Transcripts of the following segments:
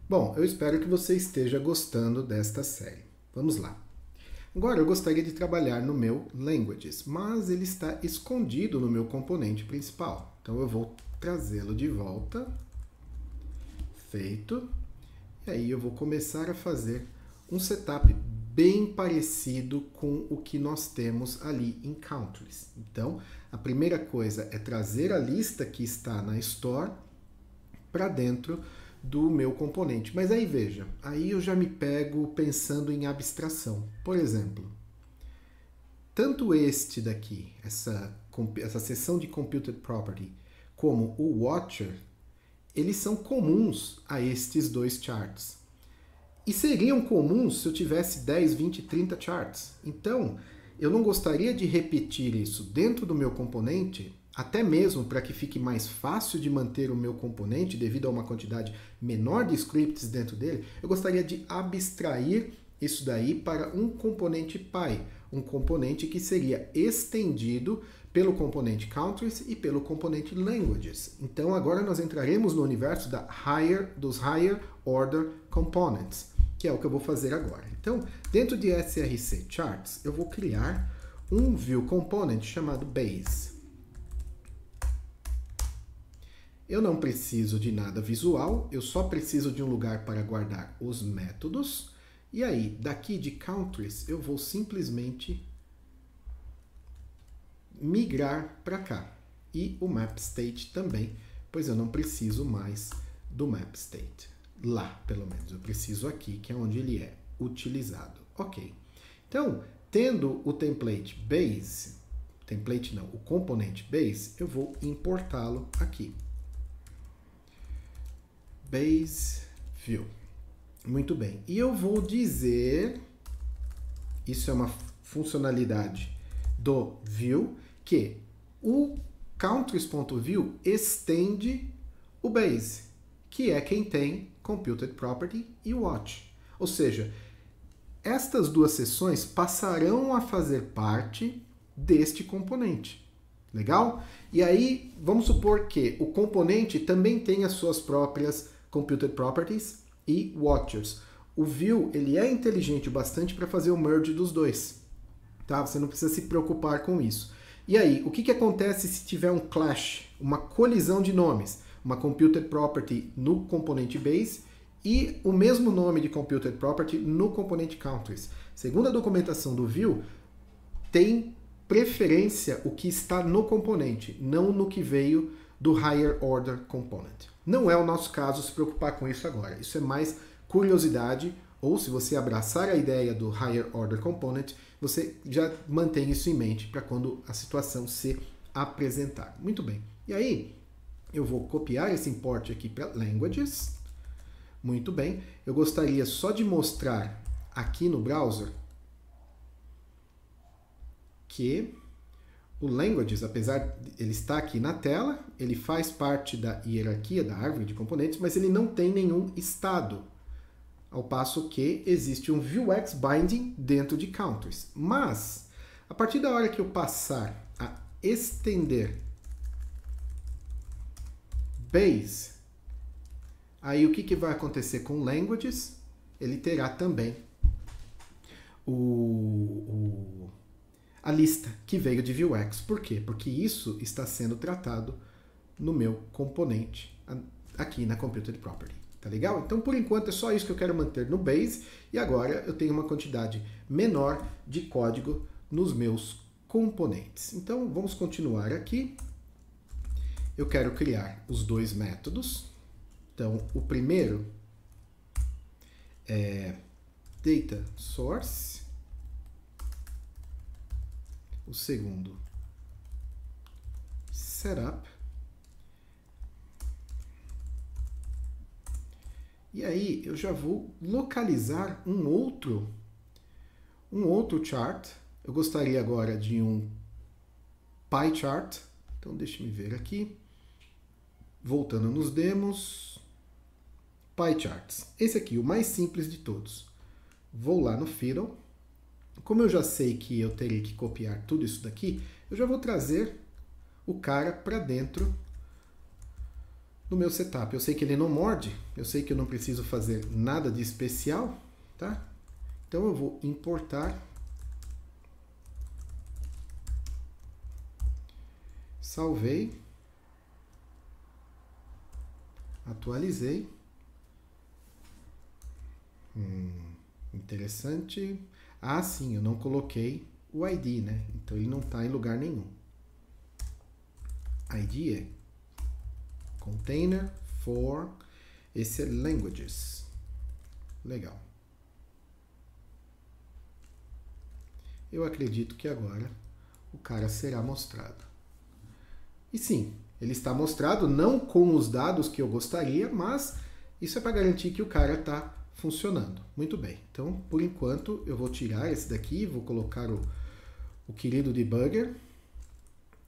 Bom, eu espero que você esteja gostando desta série. Vamos lá. Agora eu gostaria de trabalhar no meu Languages, mas ele está escondido no meu componente principal. Então eu vou trazê-lo de volta. Feito. E aí eu vou começar a fazer um setup bem parecido com o que nós temos ali em Countries. Então, a primeira coisa é trazer a lista que está na Store para dentro do meu componente. Mas aí veja, aí eu já me pego pensando em abstração. Por exemplo, tanto este daqui, essa seção de Computed Property, como o Watcher, eles são comuns a estes dois charts. E seriam comuns se eu tivesse 10, 20, 30 charts. Então, eu não gostaria de repetir isso dentro do meu componente, até mesmo para que fique mais fácil de manter o meu componente devido a uma quantidade menor de scripts dentro dele. Eu gostaria de abstrair isso daí para um componente pai, um componente que seria estendido pelo componente Countries e pelo componente Languages. Então agora nós entraremos no universo dos Higher Order Components, que é o que eu vou fazer agora. Então, dentro de SRC Charts, eu vou criar um View Component chamado Base. Eu não preciso de nada visual, eu só preciso de um lugar para guardar os métodos. E aí, daqui de Countries, eu vou simplesmente migrar para cá. E o Map State também, pois eu não preciso mais do Map State. Lá, pelo menos. Eu preciso aqui, que é onde ele é utilizado. Ok. Então, tendo o template base, o componente base, eu vou importá-lo aqui. Base View. Muito bem. E eu vou dizer, isso é uma funcionalidade do View, que o countries.view estende o base, que é quem tem Computed Property e Watch. Ou seja, estas duas seções passarão a fazer parte deste componente. Legal? E aí, vamos supor que o componente também tem as suas próprias Computed Properties e Watchers. O View, ele é inteligente o bastante para fazer o merge dos dois. Tá? Você não precisa se preocupar com isso. E aí, o que acontece se tiver um clash, uma colisão de nomes? Uma Computed Property no componente Base e o mesmo nome de Computed Property no componente Countries. Segundo a documentação do View, tem preferência o que está no componente, não no que veio do Higher Order Component. Não é o nosso caso se preocupar com isso agora. Isso é mais curiosidade, ou se você abraçar a ideia do Higher Order Component, você já mantém isso em mente para quando a situação se apresentar. Muito bem. E aí, eu vou copiar esse import aqui para Languages. Muito bem. Eu gostaria só de mostrar aqui no browser que o Languages, apesar de ele estar aqui na tela, ele faz parte da hierarquia da árvore de componentes, mas ele não tem nenhum estado, ao passo que existe um Vuex Binding dentro de Countries. Mas, a partir da hora que eu passar a estender Base, aí o que vai acontecer com Languages? Ele terá também a lista que veio de Vuex. Por quê? Porque isso está sendo tratado no meu componente aqui na Computed Property. Tá legal? Então, por enquanto, é só isso que eu quero manter no Base. E agora eu tenho uma quantidade menor de código nos meus componentes. Então, vamos continuar aqui. Eu quero criar os dois métodos. Então, o primeiro é Data Source. O segundo, Setup. E aí eu já vou localizar um outro chart. Eu gostaria agora de um pie chart. Então deixe me ver aqui. Voltando nos demos. Pie charts. Esse aqui, o mais simples de todos. Vou lá no Fiddle. Como eu já sei que eu terei que copiar tudo isso daqui, eu já vou trazer o cara para dentro no meu setup. Eu sei que ele não morde, eu sei que eu não preciso fazer nada de especial, tá? Então eu vou importar, salvei, atualizei. Interessante. Ah, sim, eu não coloquei o ID, né? Então ele não está em lugar nenhum. ID é container for, esse é languages. Legal. Eu acredito que agora o cara será mostrado. E sim, ele está mostrado não com os dados que eu gostaria, mas isso é para garantir que o cara está funcionando. Muito bem. Então, por enquanto, eu vou tirar esse daqui, vou colocar o querido debugger.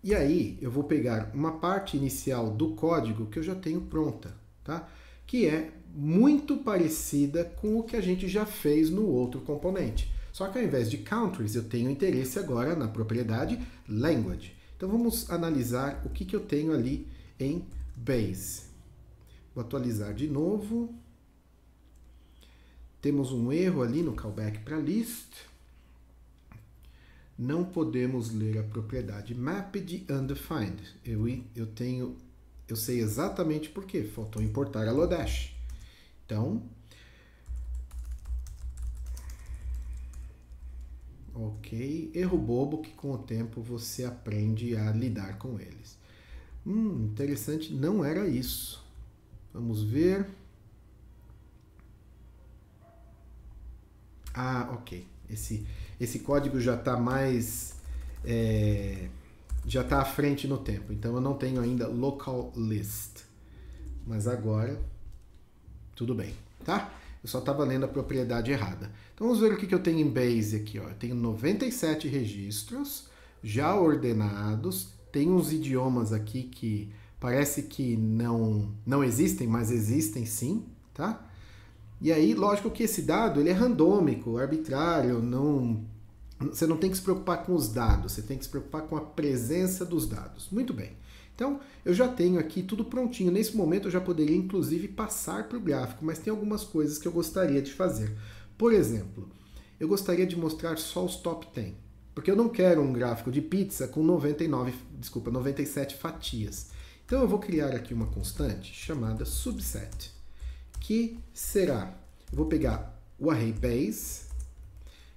E aí, eu vou pegar uma parte inicial do código que eu já tenho pronta, tá? Que é muito parecida com o que a gente já fez no outro componente. Só que ao invés de countries, eu tenho interesse agora na propriedade language. Então, vamos analisar o que eu tenho ali em base. Vou atualizar de novo. Temos um erro ali no callback para list. Não podemos ler a propriedade mapped undefined. Eu sei exatamente por quê. Faltou importar a Lodash. Então, ok. Erro bobo que com o tempo você aprende a lidar com eles. Interessante, não era isso. Vamos ver. Ah, ok. Esse código já está mais... já está à frente no tempo. Então eu não tenho ainda local list. Mas agora, tudo bem, tá? Eu só estava lendo a propriedade errada. Então vamos ver o que eu tenho em base aqui. Ó. Eu tenho 97 registros já ordenados. Tem uns idiomas aqui que parece que não existem, mas existem sim, tá? E aí, lógico que esse dado ele é randômico, arbitrário, você não tem que se preocupar com os dados, você tem que se preocupar com a presença dos dados. Muito bem. Então, eu já tenho aqui tudo prontinho. Nesse momento, eu já poderia, inclusive, passar para o gráfico, mas tem algumas coisas que eu gostaria de fazer. Por exemplo, eu gostaria de mostrar só os top 10, porque eu não quero um gráfico de pizza com 97 fatias. Então, eu vou criar aqui uma constante chamada subset, que será, eu vou pegar o array base,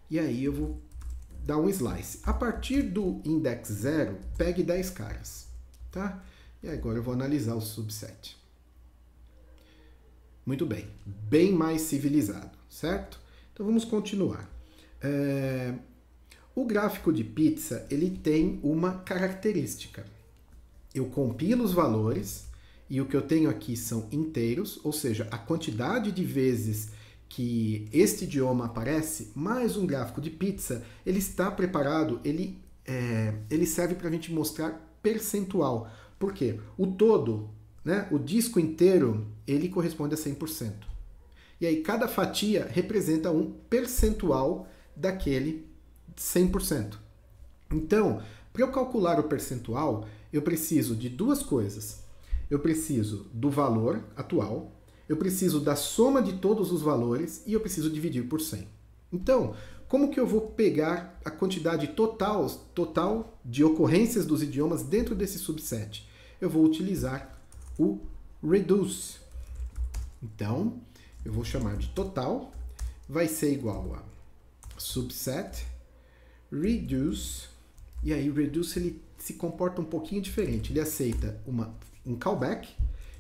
e aí eu vou dar um slice. A partir do index 0, pegue 10 caras, tá? E agora eu vou analisar o subset. Muito bem, bem mais civilizado, certo? Então vamos continuar. O gráfico de pizza, ele tem uma característica. Eu compilo os valores, e o que eu tenho aqui são inteiros, ou seja, a quantidade de vezes que este idioma aparece, mais um gráfico de pizza, ele está preparado, ele serve para a gente mostrar percentual. Por quê? O todo, né, o disco inteiro, ele corresponde a 100%. E aí cada fatia representa um percentual daquele 100%. Então, para eu calcular o percentual, eu preciso de duas coisas. Eu preciso do valor atual, eu preciso da soma de todos os valores e eu preciso dividir por 100. Então, como que eu vou pegar a quantidade total de ocorrências dos idiomas dentro desse subset? Eu vou utilizar o reduce. Então, eu vou chamar de total, vai ser igual a subset reduce, e aí o reduce ele se comporta um pouquinho diferente. Ele aceita um callback,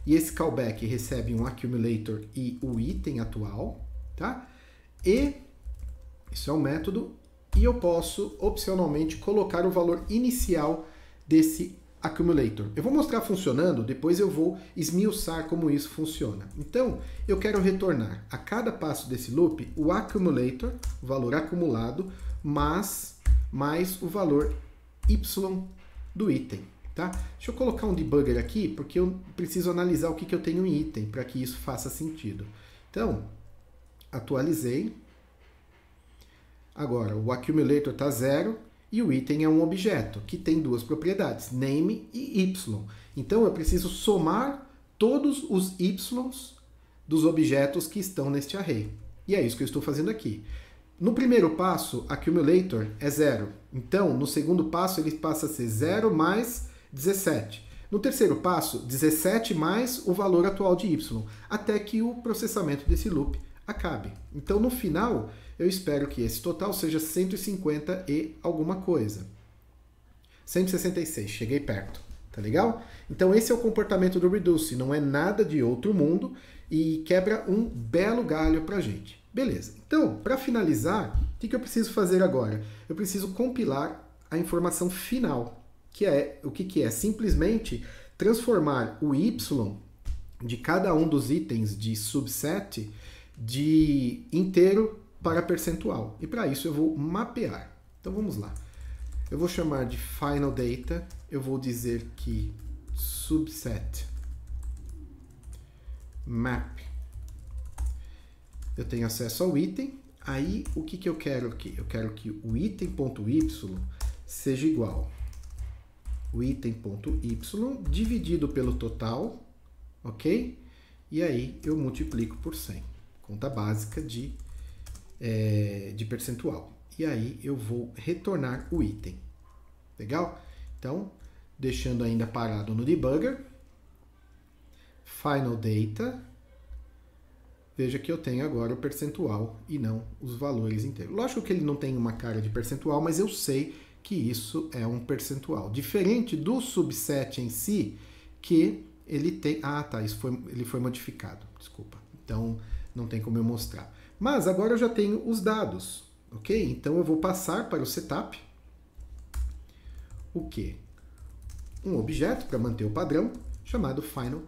e esse callback recebe um accumulator e o item atual, tá? E isso é um método, e eu posso opcionalmente colocar o valor inicial desse accumulator. Eu vou mostrar funcionando, depois eu vou esmiuçar como isso funciona. Então, eu quero retornar a cada passo desse loop o accumulator, o valor acumulado, mais o valor y do item. Tá? Deixa eu colocar um debugger aqui, porque eu preciso analisar o que eu tenho em item, para que isso faça sentido. Então, atualizei. Agora, o accumulator está 0 e o item é um objeto, que tem duas propriedades, name e y. Então, eu preciso somar todos os Ys dos objetos que estão neste array. E é isso que eu estou fazendo aqui. No primeiro passo, accumulator é 0. Então, no segundo passo, ele passa a ser 0 mais 17. No terceiro passo, 17 mais o valor atual de y, até que o processamento desse loop acabe. Então, no final, eu espero que esse total seja 150 e alguma coisa. 166, cheguei perto. Tá legal? Então, esse é o comportamento do Reduce. Não é nada de outro mundo e quebra um belo galho pra gente. Beleza. Então, para finalizar, o que eu preciso fazer agora? Eu preciso compilar a informação final, que é o que é? Simplesmente transformar o y de cada um dos itens de subset de inteiro para percentual. E para isso eu vou mapear. Então vamos lá. Eu vou chamar de final data, eu vou dizer que subset map, eu tenho acesso ao item, aí o que eu quero aqui? Eu quero que o item.y seja igual o item.y dividido pelo total, ok? E aí eu multiplico por 100, conta básica de percentual. E aí eu vou retornar o item. Legal? Então, deixando ainda parado no debugger, final data, veja que eu tenho agora o percentual e não os valores inteiros. Lógico que ele não tem uma cara de percentual, mas eu sei que isso é um percentual. Diferente do subset em si, que ele tem... Ah, tá, ele foi modificado, desculpa. Então, não tem como eu mostrar. Mas agora eu já tenho os dados, ok? Então eu vou passar para o setup o quê? Um objeto, para manter o padrão, chamado final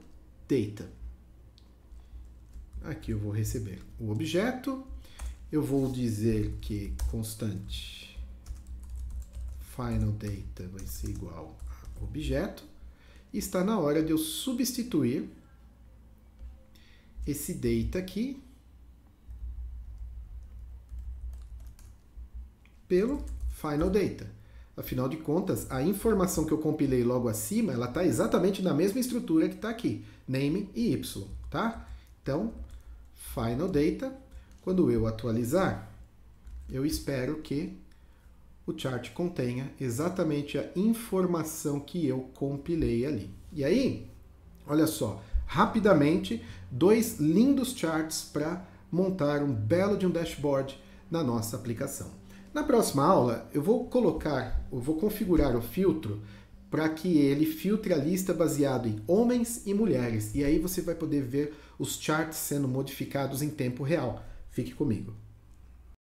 data. Aqui eu vou receber o objeto, eu vou dizer que constante final data vai ser igual a objeto, e está na hora de eu substituir esse data aqui pelo final data. Afinal de contas, a informação que eu compilei logo acima, ela está exatamente na mesma estrutura que está aqui, name e y, tá? Então, final data, quando eu atualizar, eu espero que o chart contenha exatamente a informação que eu compilei ali. E aí, olha só, rapidamente, 2 lindos charts para montar um belo de um dashboard na nossa aplicação. Na próxima aula, eu vou configurar o filtro para que ele filtre a lista baseado em homens e mulheres. E aí você vai poder ver os charts sendo modificados em tempo real. Fique comigo.